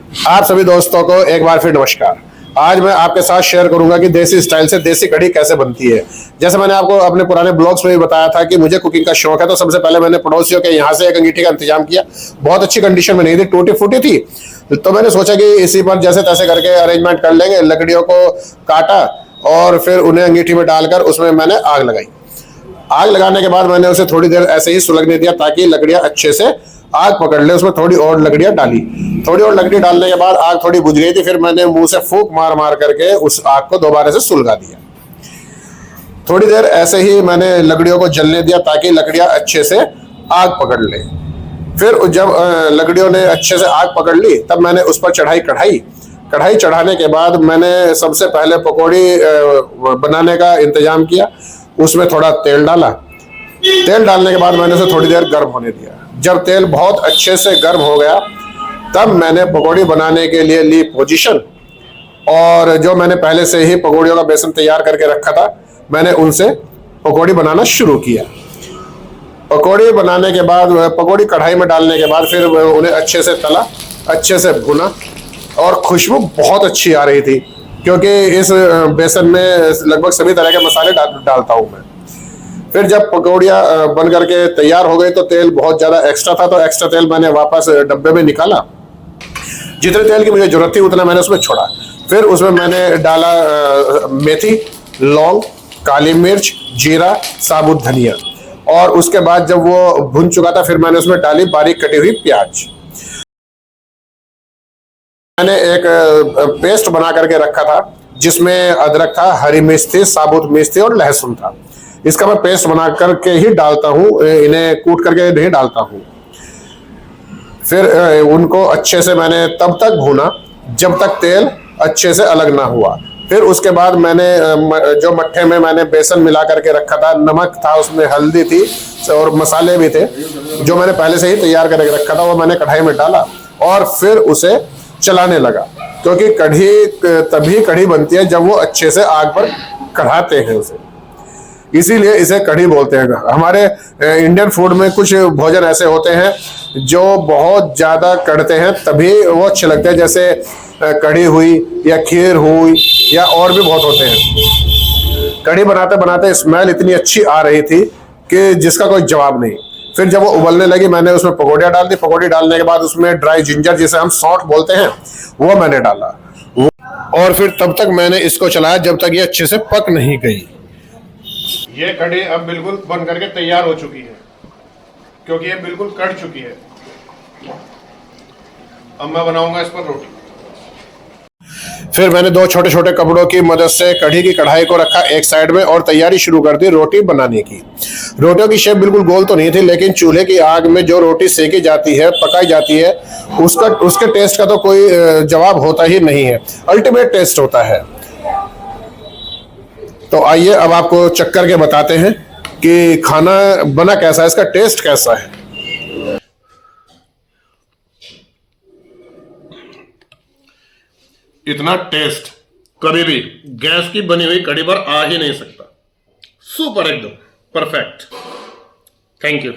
आप सभी दोस्तों को एक बार फिर नमस्कार। आज मैं आपके साथ शेयर करूंगा कि देसी स्टाइल से देसी कढ़ी कैसे बनती है। जैसे मैंने आपको अपने पुराने ब्लॉग्स में भी बताया था कि मुझे कुकिंग का शौक है, तो सबसे पहले मैंने पड़ोसियों के यहाँ से एक अंगीठी का इंतजाम किया। बहुत अच्छी कंडीशन में नहीं थी, टूटी फूटी थी, तो मैंने सोचा कि इसी पर जैसे तैसे करके अरेंजमेंट कर लेंगे। लकड़ियों को काटा और फिर उन्हें अंगीठी में डालकर उसमें मैंने आग लगाई। आग लगाने के बाद मैंने उसे थोड़ी देर ऐसे ही सुलगने दिया ताकि लकड़ियां अच्छे से आग पकड़ ले। उसमें थोड़ी और लकड़ियां डाली। थोड़ी और लकड़ी डालने के बाद आग थोड़ी बुझ गई थी, फिर मैंने मुंह से फूंक मार मार करके उस आग को दोबारा से सुलगा दिया। थोड़ी देर ऐसे ही मैंने लकड़ियों को जलने दिया ताकि लकड़ियां अच्छे से आग पकड़ ले। फिर जब लकड़ियों ने अच्छे से आग पकड़ ली, तब मैंने उस पर कढ़ाई चढ़ाने के बाद मैंने सबसे पहले पकौड़ी बनाने का इंतजाम किया। उसमें थोड़ा तेल डाला। तेल डालने के बाद मैंने उसे थोड़ी देर गर्म होने दिया। जब तेल बहुत अच्छे से गर्म हो गया, तब मैंने पकौड़ी बनाने के लिए ली पोजीशन। और जो मैंने पहले से ही पकौड़ियों का बेसन तैयार करके रखा था, मैंने उनसे पकौड़ी बनाना शुरू किया। पकौड़ी बनाने के बाद पकौड़ी कढ़ाई में डालने के बाद फिर उन्हें अच्छे से तला, अच्छे से भुना, और खुशबू बहुत अच्छी आ रही थी क्योंकि इस बेसन में लगभग सभी तरह के मसाले डालता हूं मैं। फिर जब पकौड़ियाँ बन करके तैयार हो गई तो तेल बहुत ज़्यादा एक्स्ट्रा था, तो एक्स्ट्रा तेल मैंने वापस डब्बे में निकाला। जितने तेल की मुझे जरूरत थी उतना मैंने उसमें छोड़ा। फिर उसमें मैंने डाला मेथी, लौंग, काली मिर्च, जीरा, साबुत धनिया, और उसके बाद जब वो भुन चुका था, फिर मैंने उसमें डाली बारीक कटी हुई प्याज। मैंने एक पेस्ट बना करके रखा था जिसमें अदरक था, हरी मिर्च थी, साबुत मिर्च थी और लहसुन था। इसका मैं पेस्ट बना करके ही डालता हूँ, इन्हें कूट करके नहीं डालता हूँ। फिर उनको अच्छे से मैंने तब तक भूना जब तक तेल अच्छे से अलग ना हुआ। फिर उसके बाद मैंने जो मट्ठे में मैंने बेसन मिला करके रखा था, नमक था उसमें, हल्दी थी और मसाले भी थे जो मैंने पहले से ही तैयार करके रखा था, वो मैंने कढ़ाई में डाला और फिर उसे चलाने लगा। क्योंकि कढ़ी तभी कढ़ी बनती है जब वो अच्छे से आग पर कढ़ाते हैं उसे, इसीलिए इसे कढ़ी बोलते हैं। हमारे इंडियन फूड में कुछ भोजन ऐसे होते हैं जो बहुत ज़्यादा कढ़ते हैं तभी वो अच्छे लगते हैं, जैसे कढ़ी हुई या खीर हुई या और भी बहुत होते हैं। कढ़ी बनाते बनाते स्मेल इतनी अच्छी आ रही थी कि जिसका कोई जवाब नहीं। फिर जब वो उबलने लगी, मैंने उसमें पकौड़ियाँ डाल दी। पकौड़ी डालने के बाद उसमें ड्राई जिंजर, जिसे हम सौंठ बोलते हैं, वो मैंने डाला। और फिर तब तक मैंने इसको चलाया जब तक ये अच्छे से पक नहीं गई। ये कढ़ी अब बिल्कुल बन करके तैयार हो चुकी है क्योंकि ये बिल्कुल कढ़ चुकी है। अब मैं बनाऊंगा इस पर रोटी। फिर मैंने दो छोटे छोटे कपड़ों की मदद से कढ़ी की कढ़ाई को रखा एक साइड में और तैयारी शुरू कर दी रोटी बनाने की। रोटियों की शेप बिल्कुल गोल तो नहीं थी, लेकिन चूल्हे की आग में जो रोटी सेकी जाती है, पकाई जाती है, उसके टेस्ट का तो कोई जवाब होता ही नहीं है। अल्टीमेट टेस्ट होता है। तो आइए अब आपको चख करके बताते हैं कि खाना बना कैसा है, इसका टेस्ट कैसा है। इतना टेस्ट कभी भी गैस की बनी हुई कढ़ी पर आ ही नहीं सकता। सुपर, एकदम परफेक्ट। Thank you.